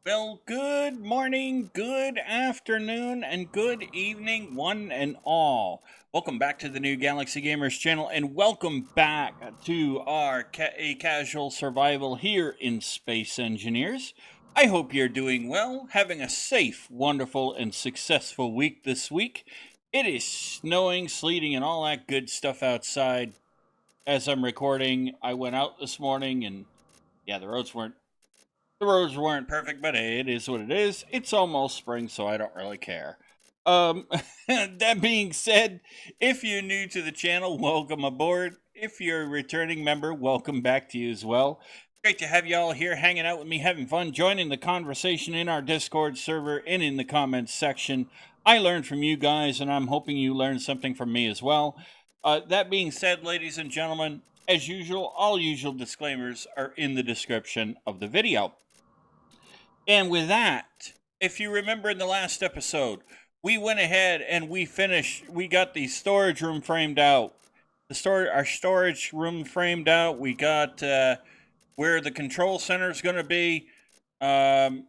Well, good morning, good afternoon, and good evening, one and all. Welcome back to the New Galaxy Gamers channel, and welcome back to our casual survival here in Space Engineers. I hope you're doing well, having a safe, wonderful, and successful week this week. It is snowing, sleeting, and all that good stuff outside. As I'm recording, I went out this morning, and yeah, the roads weren't perfect, but hey, it is what it is. It's almost spring, so I don't really care. That being said, if you're new to the channel, welcome aboard. If you're a returning member, welcome back to you as well. Great to have you all here hanging out with me, having fun, joining the conversation in our Discord server and in the comments section. I learned from you guys, and I'm hoping you learned something from me as well. That being said, ladies and gentlemen, as usual, all usual disclaimers are in the description of the video. And with that, if you remember in the last episode, we went ahead and we got the storage room framed out. Our storage room framed out. We got where the control center is going to be. And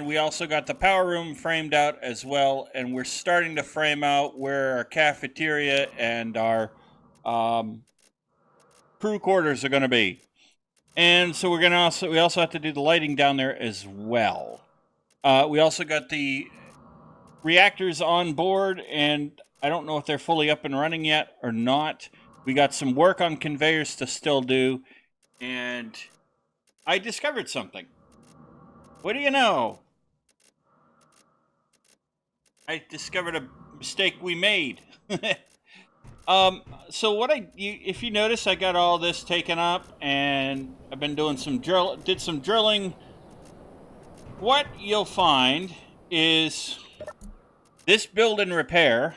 we also got the power room framed out as well. And we're starting to frame out where our cafeteria and our crew quarters are going to be. And so we also have to do the lighting down there as well. We also got the reactors on board, and I don't know if they're fully up and running yet or not. We got some work on conveyors to still do, and I discovered something. What do you know? I discovered a mistake we made. So if you notice, I got all this taken up, and I've been doing some drilling. What you'll find is this build and repair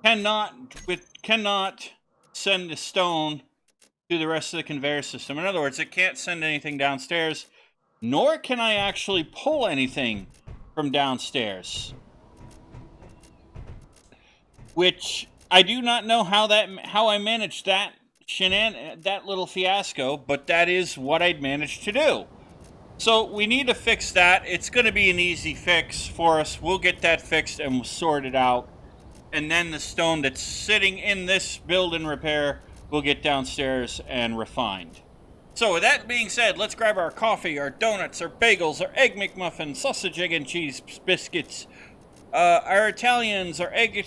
cannot send the stone to the rest of the conveyor system. In other words, it can't send anything downstairs, nor can I actually pull anything from downstairs. Which I do not know how I managed that little fiasco, but that is what I'd managed to do. So we need to fix that. It's going to be an easy fix for us. We'll get that fixed and we'll sort it out. And then the stone that's sitting in this build and repair will get downstairs and refined. So with that being said, let's grab our coffee, our donuts, our bagels, our egg McMuffin, sausage, egg, and cheese biscuits, our Italians, our egg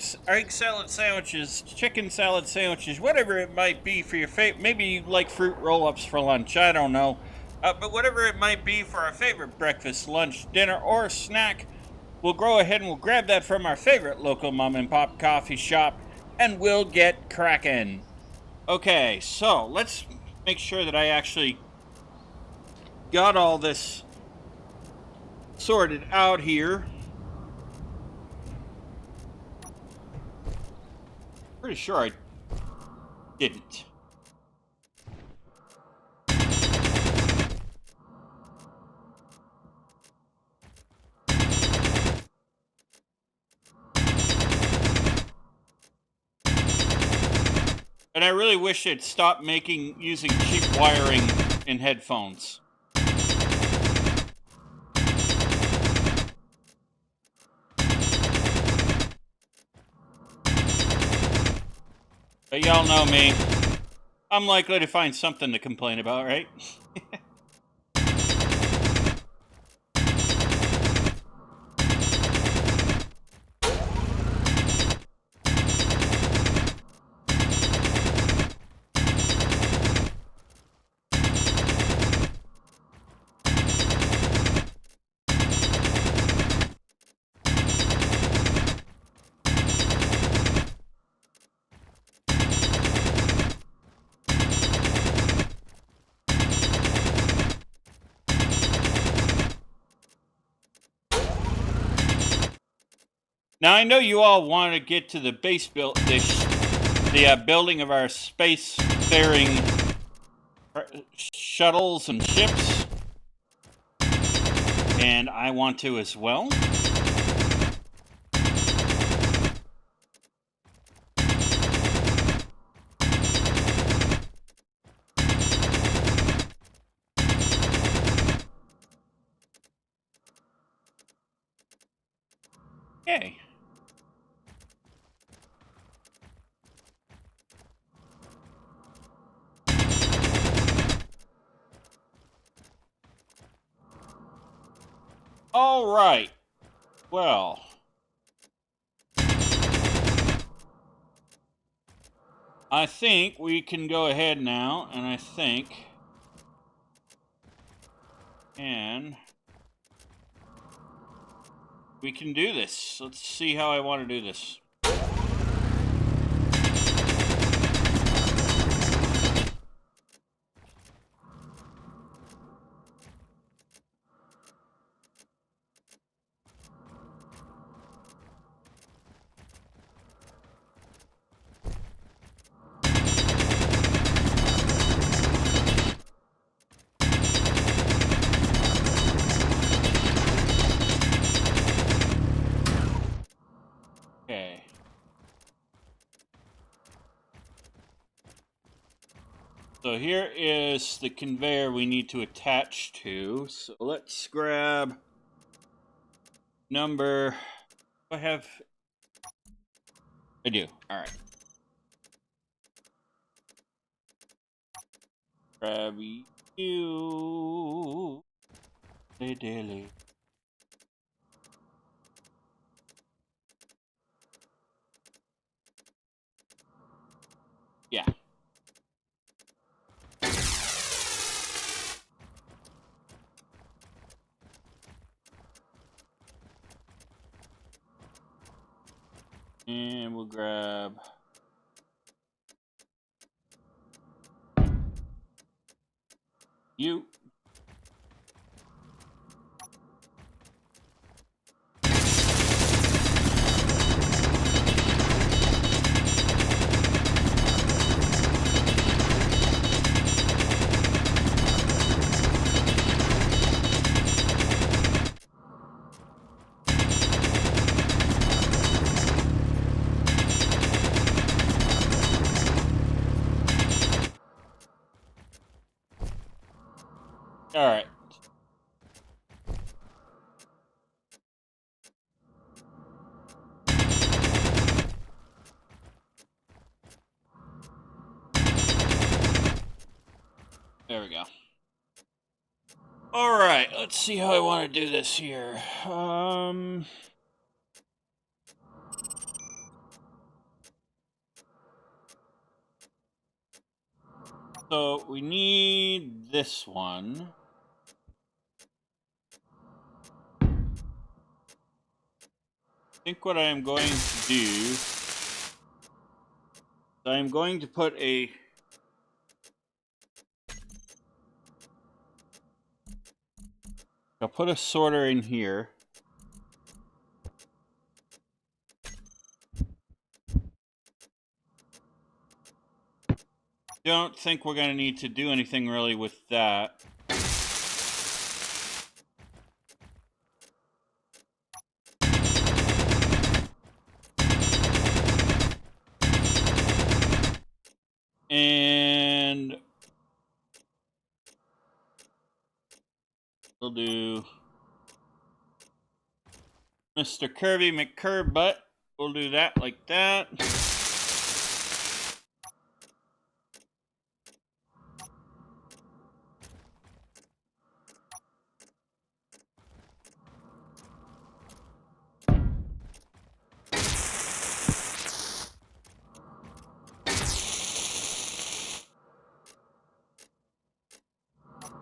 salad sandwiches, chicken salad sandwiches, whatever it might be for your favorite. Maybe you like fruit roll-ups for lunch. I don't know. But whatever it might be for our favorite breakfast, lunch, dinner, or snack, we'll go ahead and we'll grab that from our favorite local mom and pop coffee shop, and we'll get cracking. Okay, so let's make sure that I actually got all this sorted out here. Pretty sure I didn't. And I really wish they'd stop using cheap wiring in headphones. But y'all know me. I'm likely to find something to complain about, right? Now I know you all want to get to the building of our space-faring shuttles and ships, and I want to as well. Okay. All right. Well, I think we can go ahead now, and I think, and we can do this. Let's see how I want to do this. Okay. So here is the conveyor we need to attach to. So let's grab number. I do. All right. Grab you. Dilly. Yeah. And we'll grab you. All right. There we go. All right, let's see how I want to do this here. So we need this one. I think what I am going to do is I am going to put a I'll put a sorter in here. Don't think we're going to need to do anything really with that. And we'll do Mr. Curvy McCurbutt. We'll do that like that.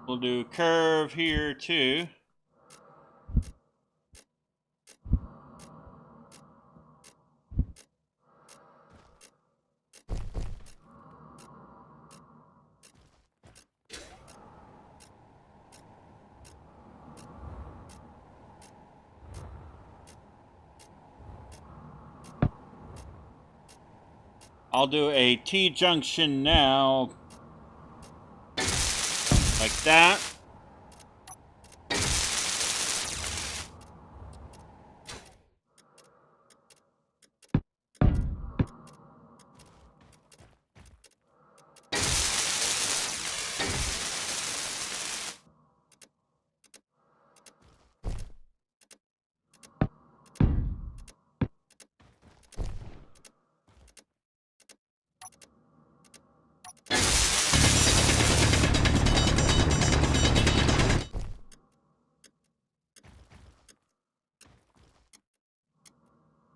We'll do curve here too. I'll do a T-junction now, like that.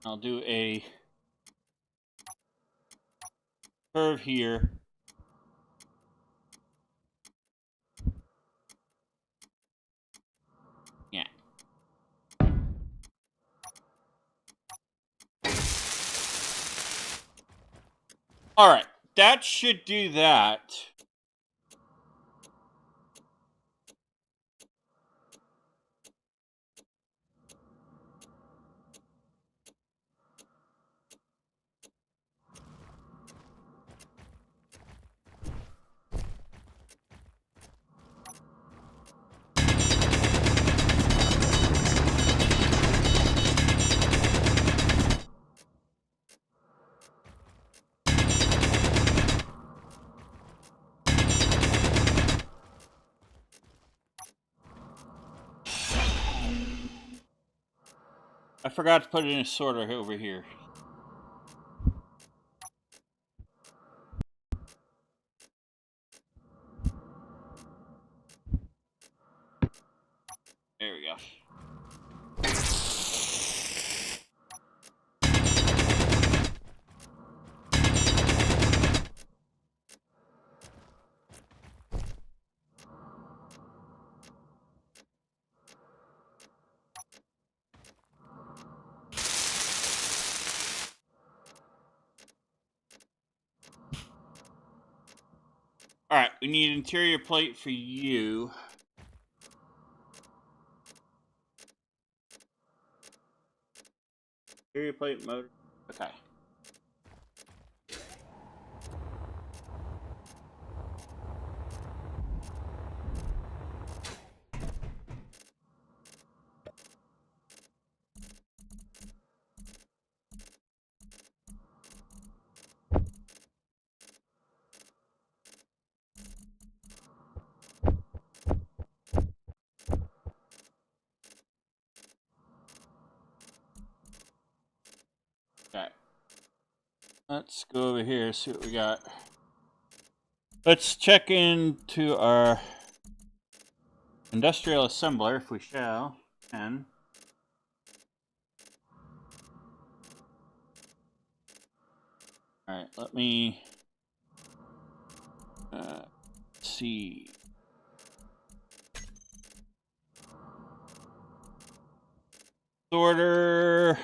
I'll do a curve here. Yeah. All right, that should do that. I forgot to put it in a sorter over here. There we go. All right, we need interior plate for you. Interior plate motor. Okay. Okay. Let's go over here, see what we got. Let's check into our industrial assembler, if we shall. And all right, let me see. Sorter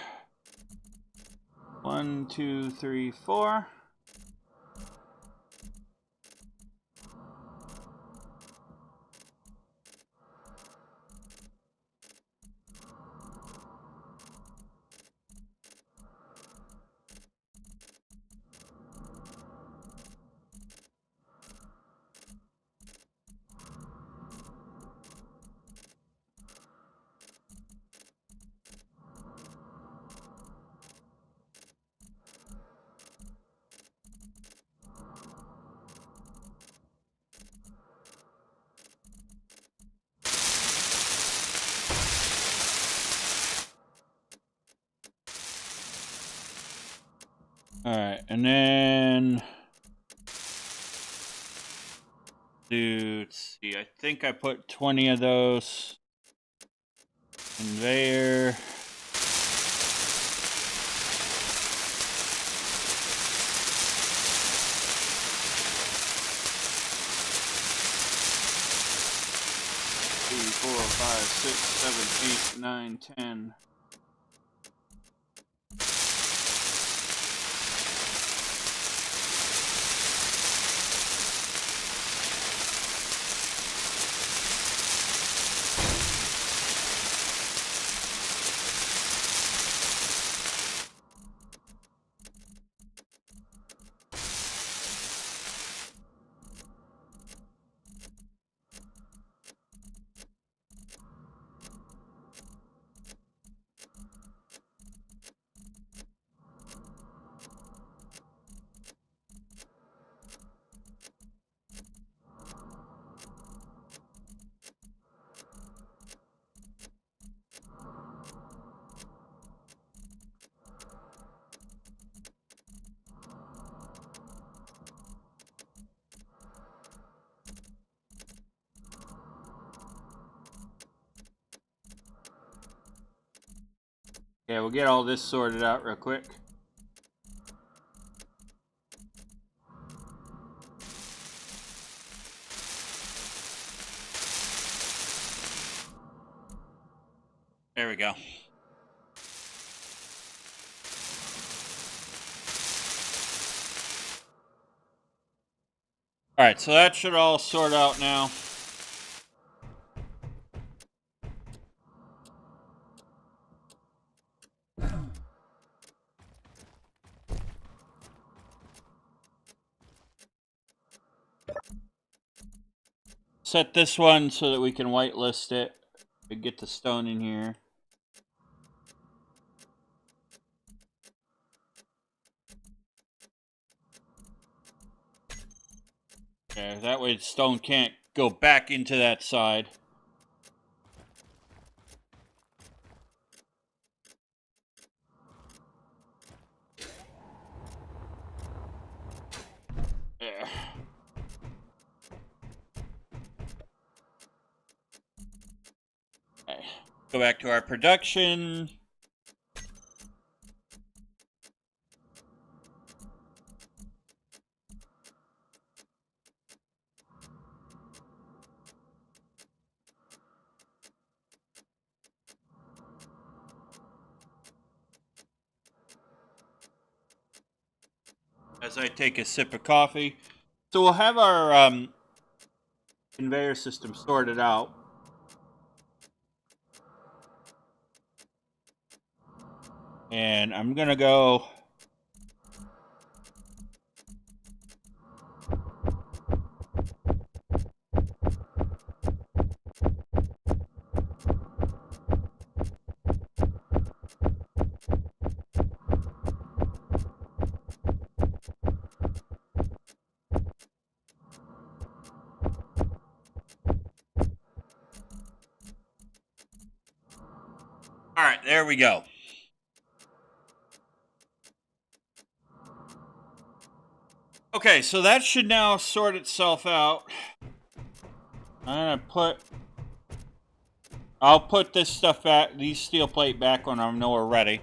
1, 2, 3, 4. All right, and then let's see. I think I put 20 of those. Conveyor. Three, 4, 5, 6, 7, 8, 9, 10. Yeah, we'll get all this sorted out real quick. There we go. Alright, so that should all sort out now. Set this one so that we can whitelist it and get the stone in here. Okay, that way the stone can't go back into that side. Yeah. Okay. Go back to our production. As I take a sip of coffee. So we'll have our conveyor system sorted out. And I'm going to go... All right, there we go. Okay, so that should now sort itself out. I'll put this stuff back, these steel plate back when I know we're ready.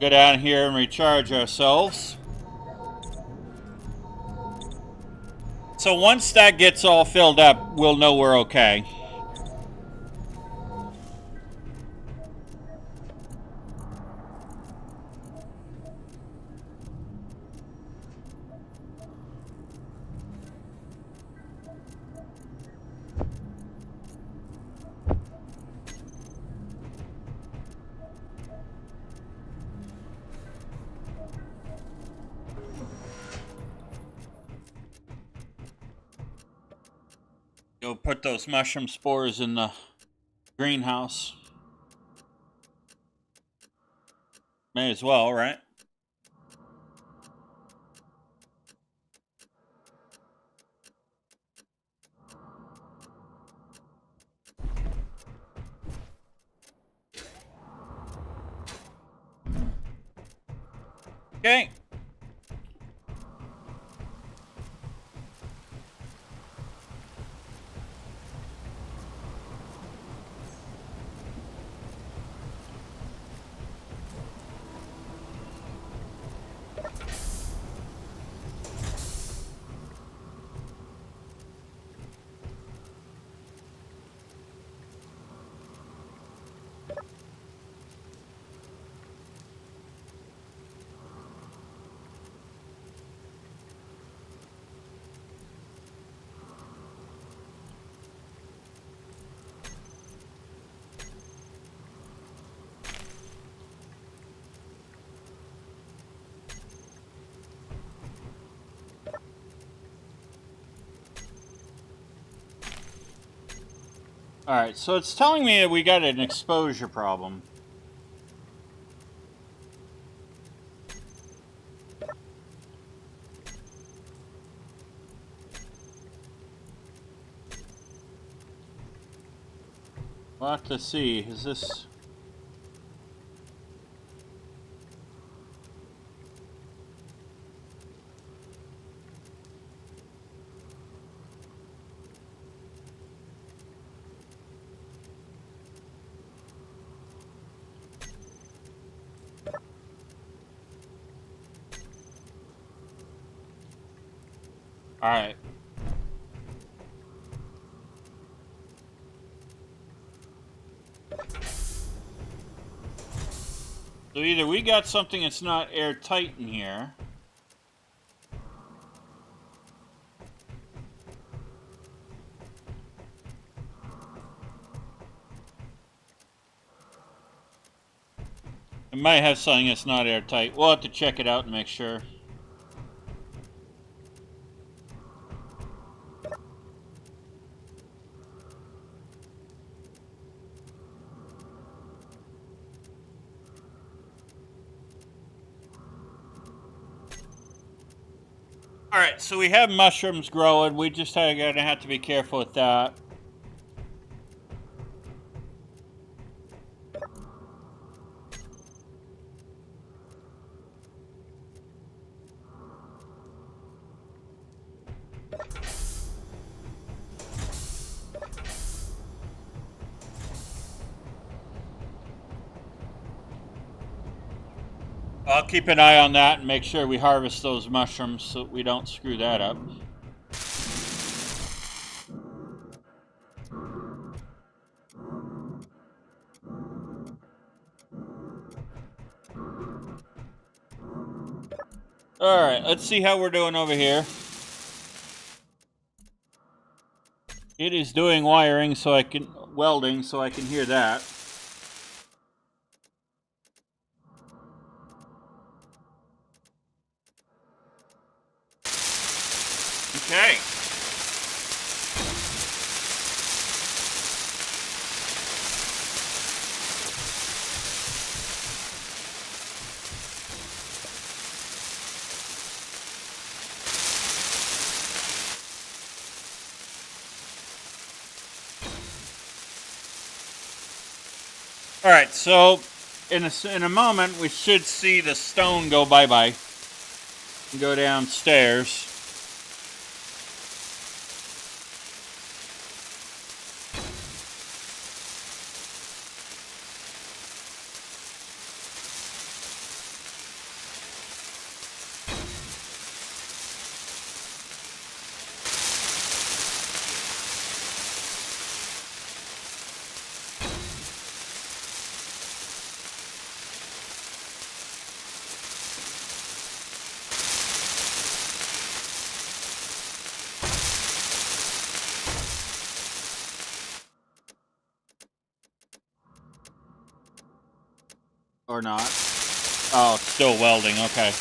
Go down here and recharge ourselves. So once that gets all filled up, we'll know we're okay. Go put those mushroom spores in the greenhouse. May as well, right? Okay. Alright, so it's telling me that we got an exposure problem. We'll have to see. Is this... All right. So either we got something that's not airtight in here. It might have something that's not airtight. We'll have to check it out and make sure. All right, so we have mushrooms growing. We just are gonna have to be careful with that. I'll keep an eye on that and make sure we harvest those mushrooms so we don't screw that up. Alright, let's see how we're doing over here. It is doing wiring so I can... welding so I can hear that. Okay. Alright, so in a moment we should see the stone go bye-bye. And go downstairs. Or not. Oh, it's still welding, okay.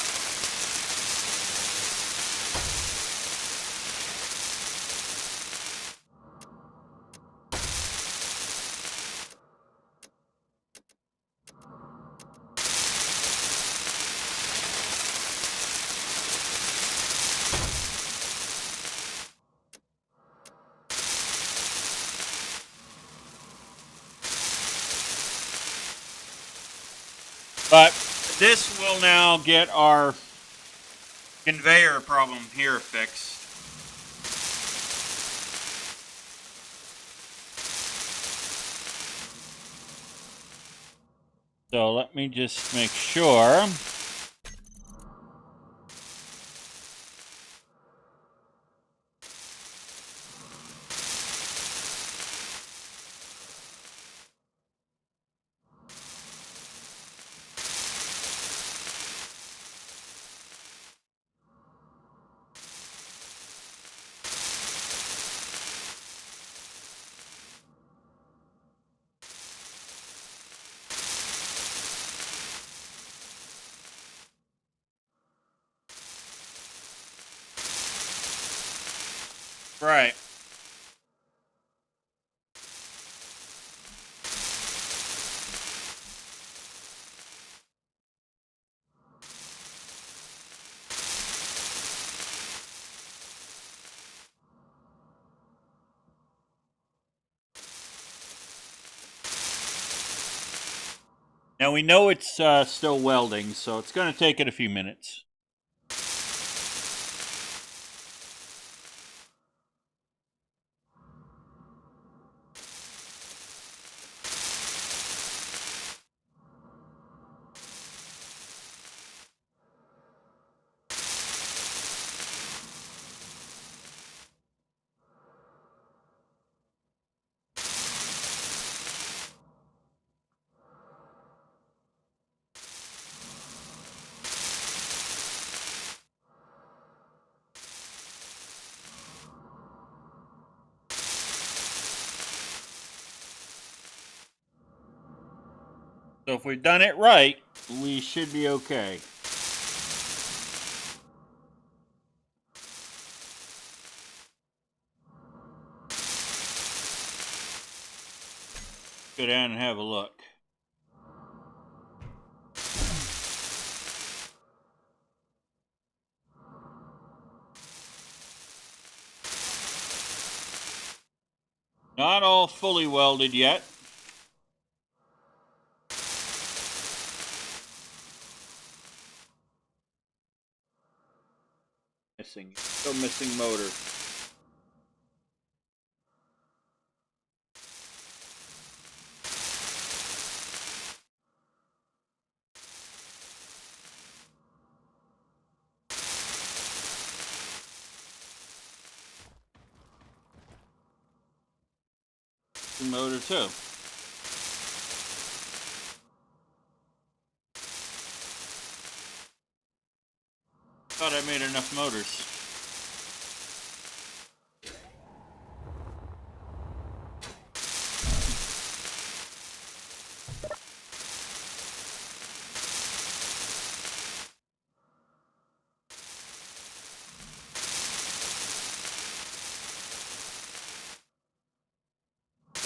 But this will now get our conveyor problem here fixed. So let me just make sure. Right. Now we know it's still welding, so it's going to take it a few minutes. So if we've done it right, we should be okay. Go down and have a look. Not all fully welded yet. Still missing motor. Motor too. Thought I made enough motors.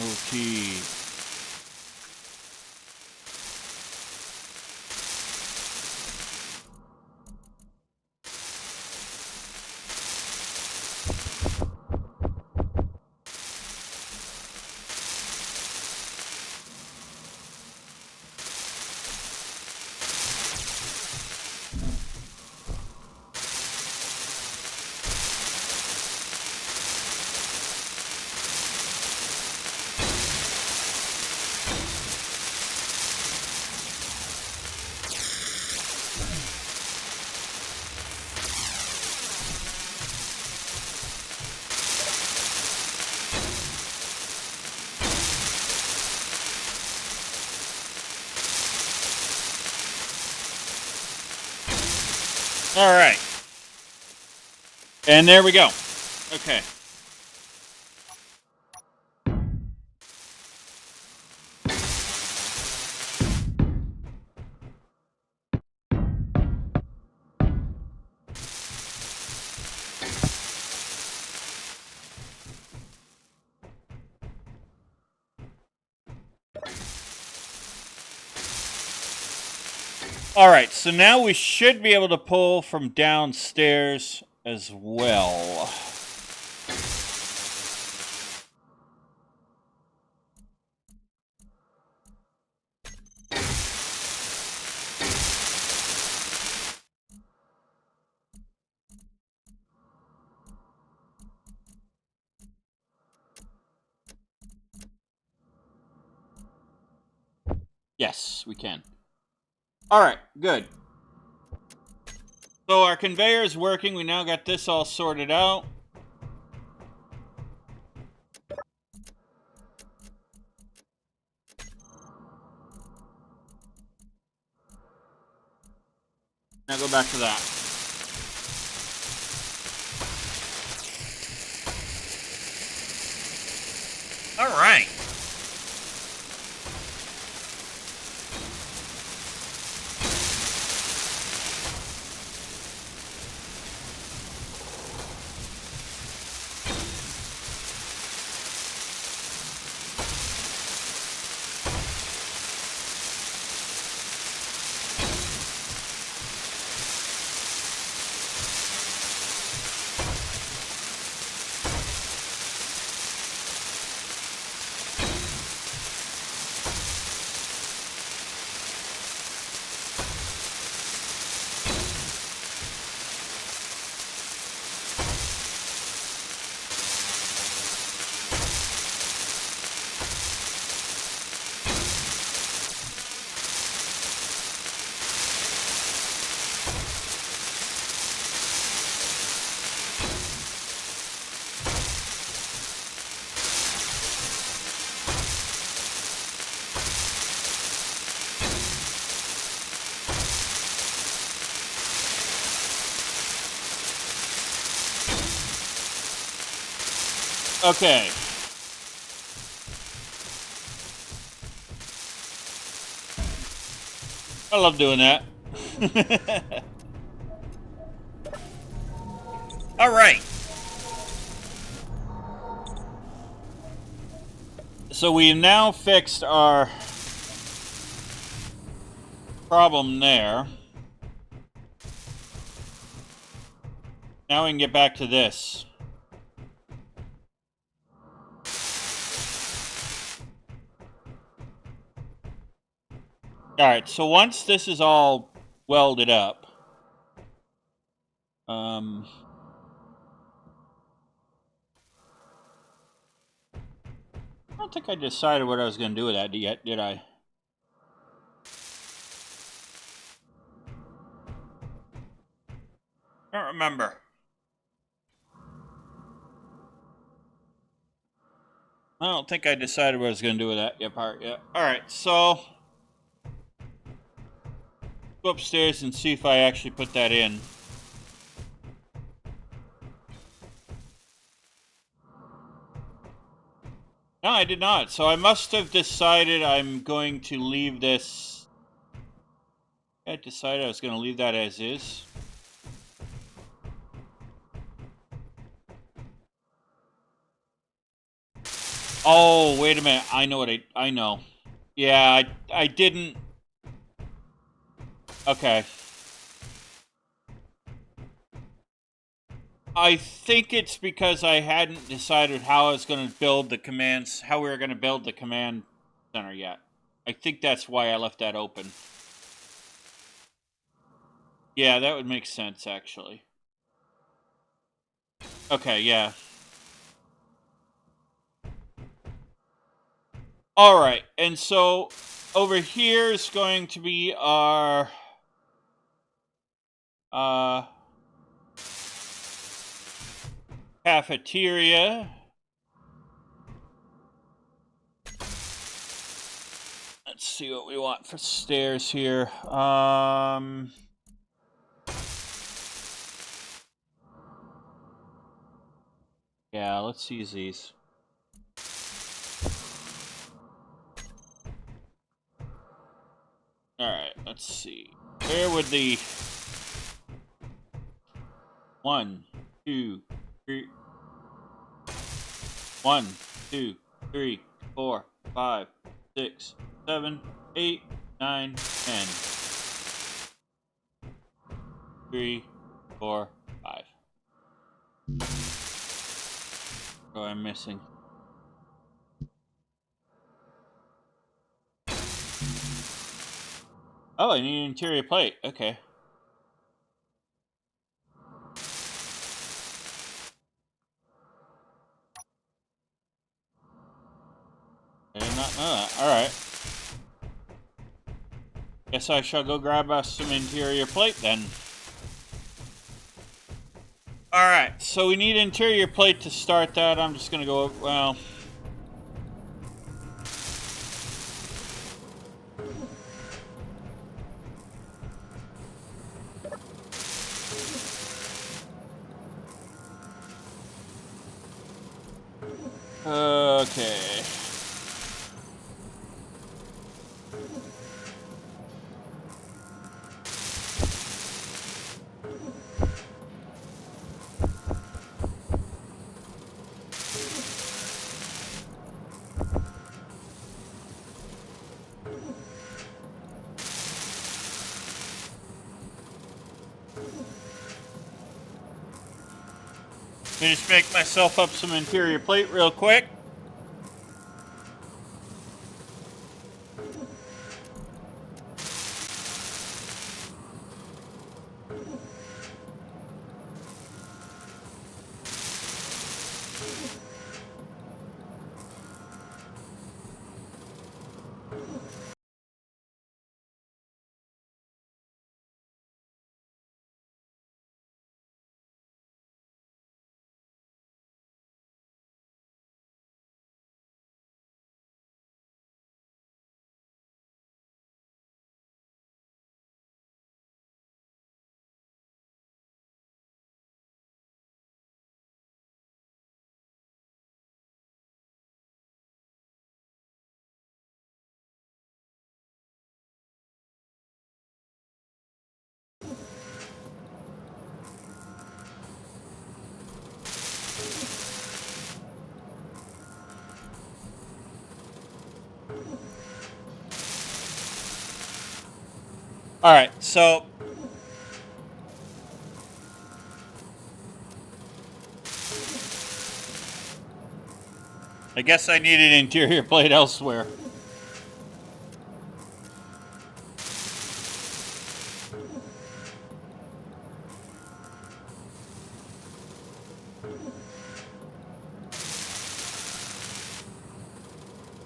OT. All right. And there we go. Okay. All right, so now we should be able to pull from downstairs as well. Yes, we can. All right, good. So our conveyor is working. We now got this all sorted out. Now go back to that. All right. Okay. I love doing that. All right. So we've now fixed our problem there. Now we can get back to this. Alright, so once this is all welded up, I don't think I decided what I was going to do with that yet, did I? I don't remember. I don't think I decided what I was going to do with that part yet. Alright, so go upstairs and see if I actually put that in. No, I did not. So I must have decided I'm going to leave this. I decided I was going to leave that as is. Oh, wait a minute. I know what I know. Yeah, I didn't. Okay. I think it's because I hadn't decided how I was going to build the commands, how we were going to build the command center yet. I think that's why I left that open. Yeah, that would make sense, actually. Okay, yeah. All right, and so over here is going to be our cafeteria. Let's see what we want for stairs here. Yeah, let's use these. All right, let's see. Where would the 1, 2, 3, 1, 2, 3, 4, 5, 6, 7, 8, 9, 10. 3, 4, 5. Oh, I'm missing. Oh, I need an interior plate. Okay. I did not know that. Alright. Guess I shall go grab us some interior plate then. Alright, so we need interior plate to start that. I'm just gonna go, well... Okay. Let me just make myself up some interior plate real quick. All right, so I guess I need an interior plate elsewhere.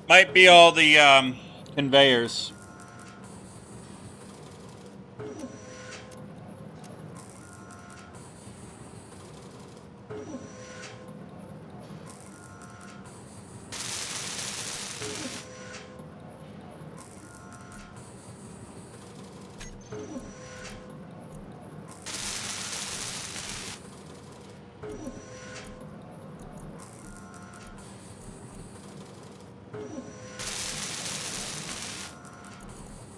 Might be all the conveyors.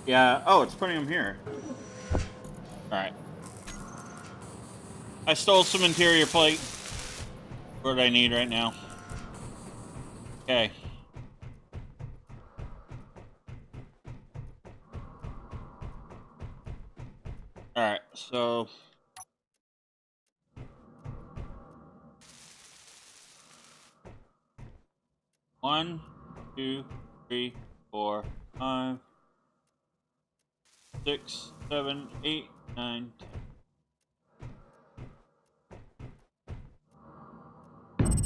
Yeah. Oh, it's putting them here. All right. I stole some interior plate. What I need right now. Okay. All right. So. One, two, three, 4, 5, 6, 7, 8, 9, 10.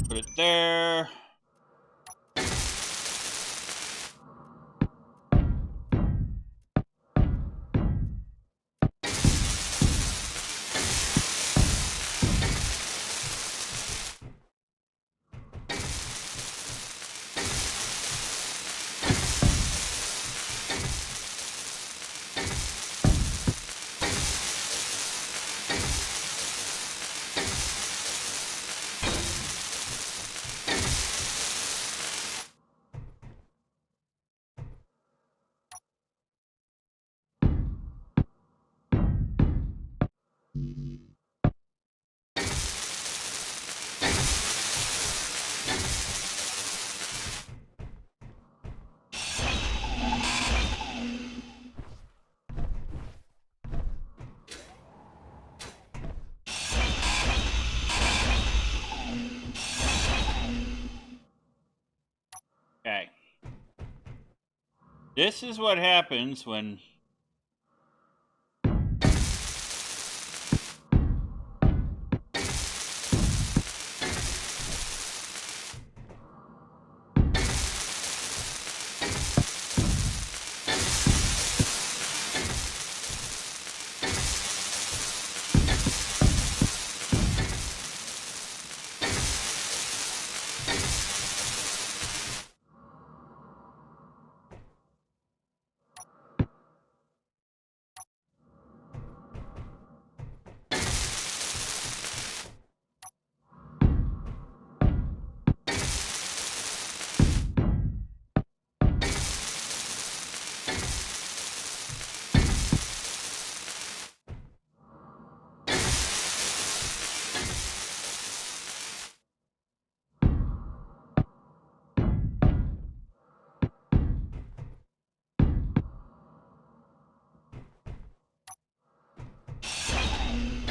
Put it there. Okay. This is what happens when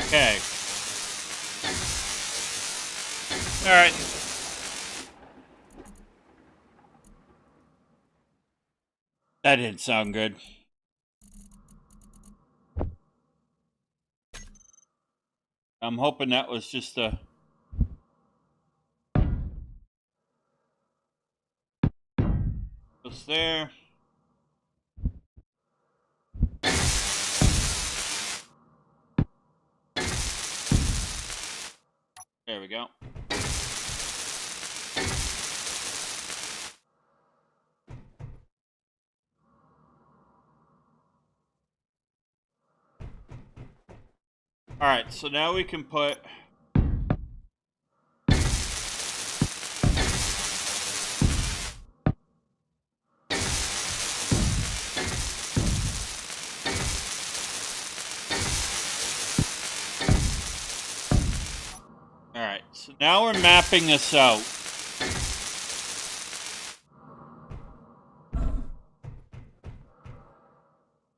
okay. All right. That didn't sound good. I'm hoping that was just a just there. There we go. All right, so now we can put all right, so now we're mapping this out.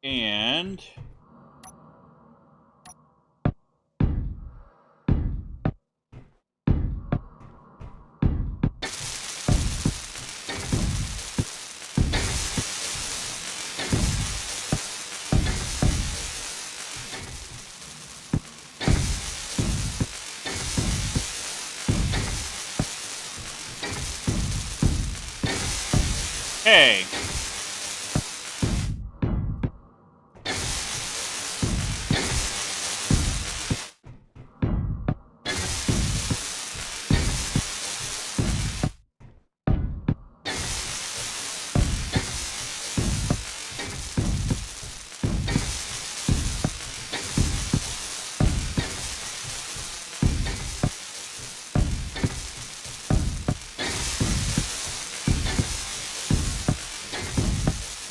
And Okay.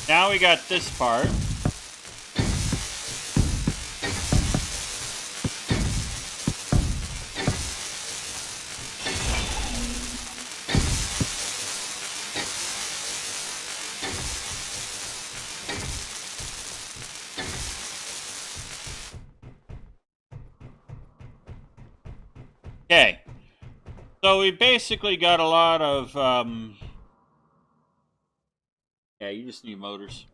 Now we got this part. Okay. So we basically got a lot of, yeah, you just need motors.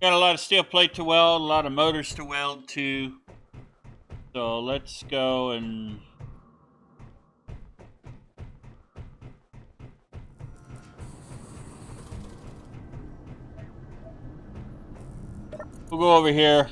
Got a lot of steel plate to weld, a lot of motors to weld too. So let's go and... we'll go over here.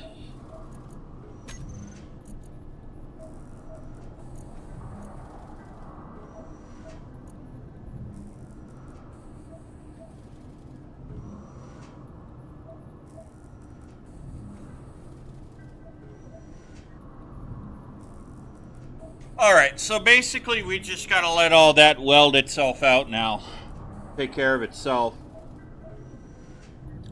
Alright, so basically we just gotta let all that weld itself out now. Take care of itself.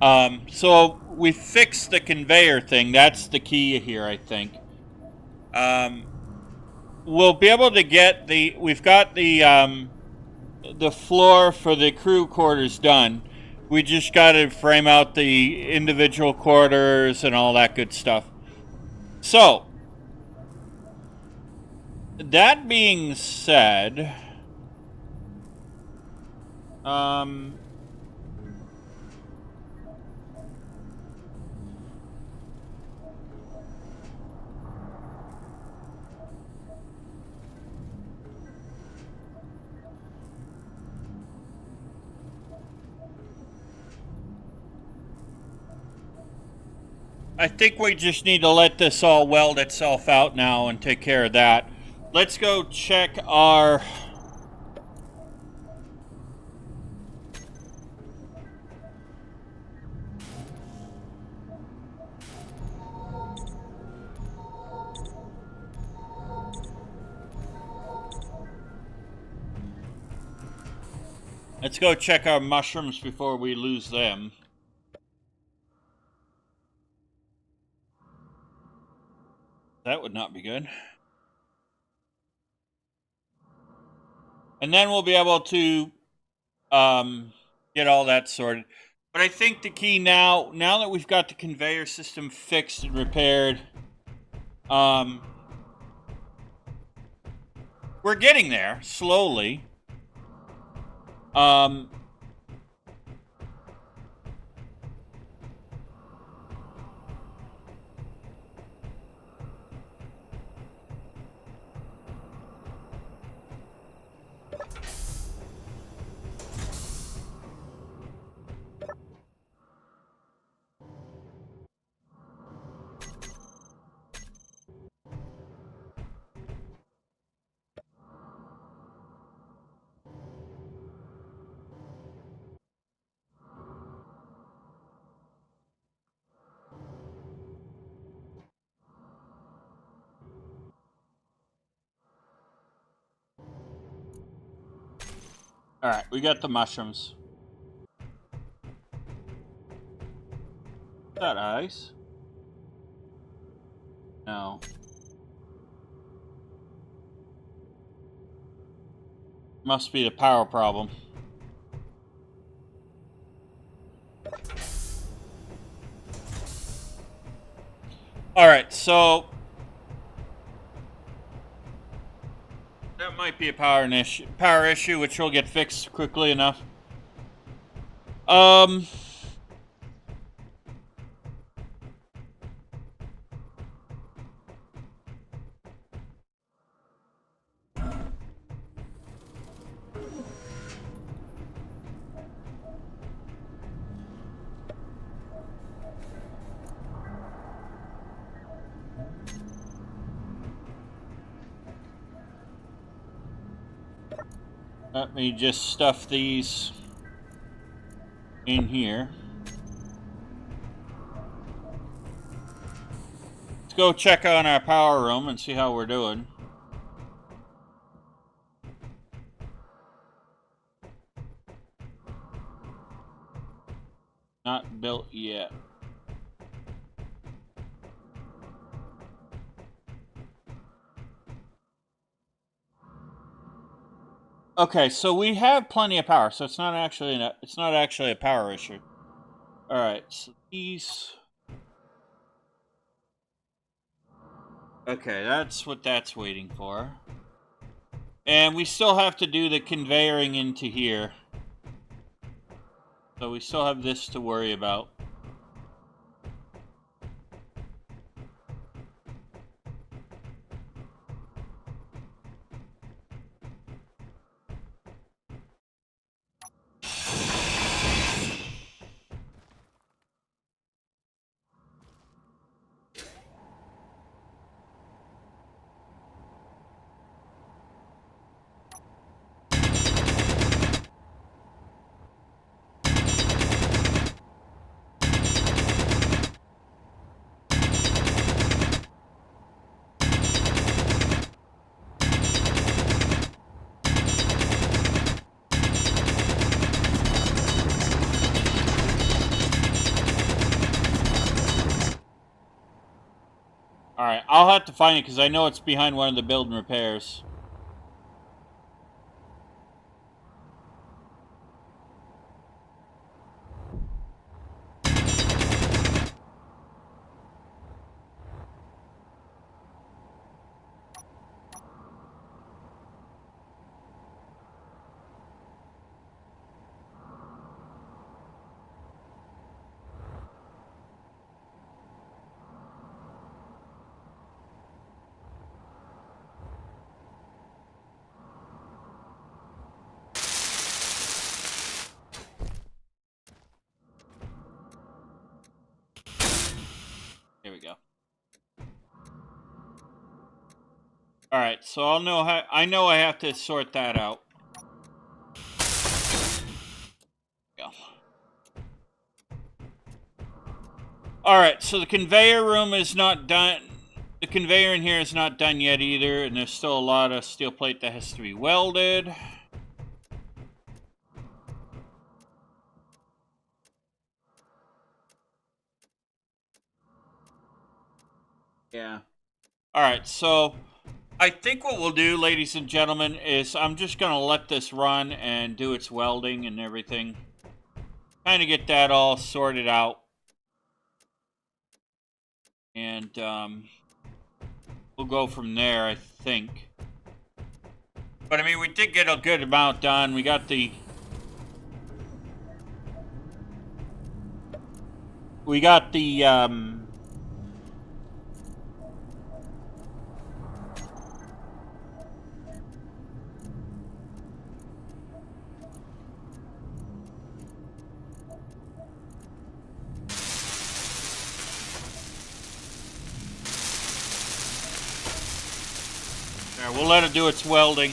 So we fixed the conveyor thing. That's the key here, I think. We'll be able to get the... we've got the floor for the crew quarters done. We just gotta frame out the individual quarters and all that good stuff. So, that being said, I think we just need to let this all weld itself out now and take care of that. Let's go check our... let's go check our mushrooms before we lose them. That would not be good. And then we'll be able to get all that sorted. But I think the key now that we've got the conveyor system fixed and repaired, we're getting there slowly. All right, we got the mushrooms. Is that ice? No. Must be the power problem. All right, so that might be a power issue, which will get fixed quickly enough. Let me just stuff these in here. Let's go check on our power room and see how we're doing. Not built yet. Okay, so we have plenty of power, so it's not actually a power issue. All right, so these. Okay, that's what that's waiting for. And we still have to do the conveyoring into here. So we still have this to worry about. Alright, I'll have to find it because I know it's behind one of the build and repairs. Here we go. Alright, so I know I have to sort that out. Go. Alright, so the conveyor room is not done. The conveyor in here is not done yet either, and there's still a lot of steel plate that has to be welded. Yeah. Alright, so I think what we'll do, ladies and gentlemen, is I'm just going to let this run and do its welding and everything. Kind of get that all sorted out. And we'll go from there, I think. But, I mean, we did get a good amount done. We got the... we'll let it do its welding.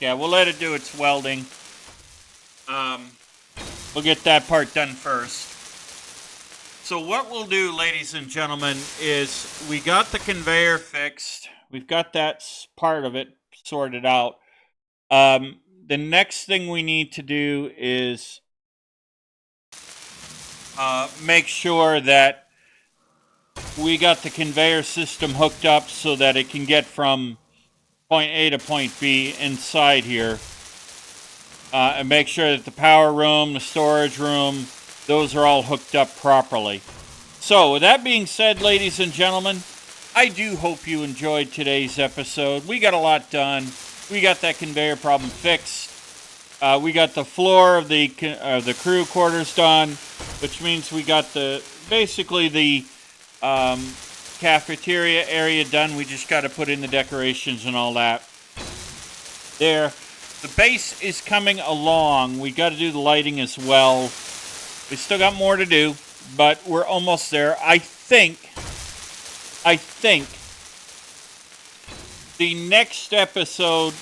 Yeah, we'll let it do its welding. We'll get that part done first. So what we'll do, ladies and gentlemen, is we got the conveyor fixed. We've got that part of it sorted out. The next thing we need to do is make sure that we got the conveyor system hooked up so that it can get from point A to point B inside here. And make sure that the power room, the storage room, those are all hooked up properly. So, with that being said, ladies and gentlemen, I do hope you enjoyed today's episode. We got a lot done. We got that conveyor problem fixed. We got the floor of the crew quarters done, which means we got basically the cafeteria area done. We just got to put in the decorations and all that. There. The base is coming along. We got to do the lighting as well. We still got more to do, but we're almost there. I think the next episode,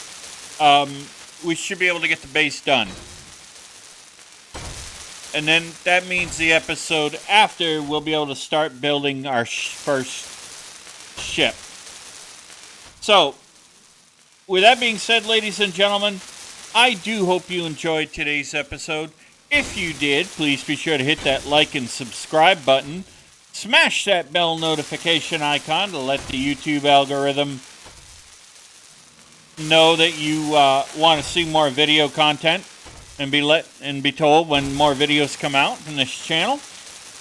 we should be able to get the base done. And then that means the episode after, we'll be able to start building our first ship. So, with that being said, ladies and gentlemen, I do hope you enjoyed today's episode. If you did, please be sure to hit that like and subscribe button. Smash that bell notification icon to let the YouTube algorithm know that you want to see more video content and be told when more videos come out from this channel.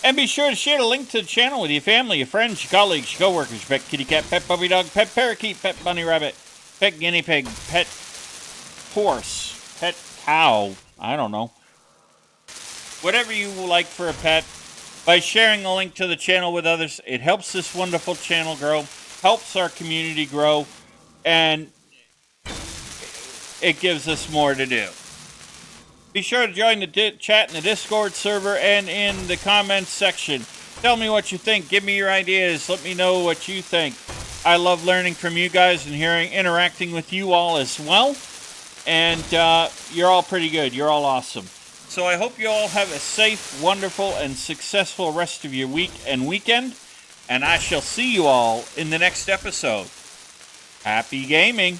And be sure to share the link to the channel with your family, your friends, your colleagues, your coworkers, pet kitty cat, pet puppy dog, pet parakeet, pet bunny rabbit, pet guinea pig, pet horse, pet cow, I don't know. Whatever you like for a pet. By sharing the link to the channel with others, it helps this wonderful channel grow, helps our community grow, and it gives us more to do. Be sure to join the chat in the Discord server and in the comments section. Tell me what you think. Give me your ideas. Let me know what you think. I love learning from you guys and interacting with you all as well. And you're all pretty good. You're all awesome. So I hope you all have a safe, wonderful, and successful rest of your week and weekend. And I shall see you all in the next episode. Happy gaming!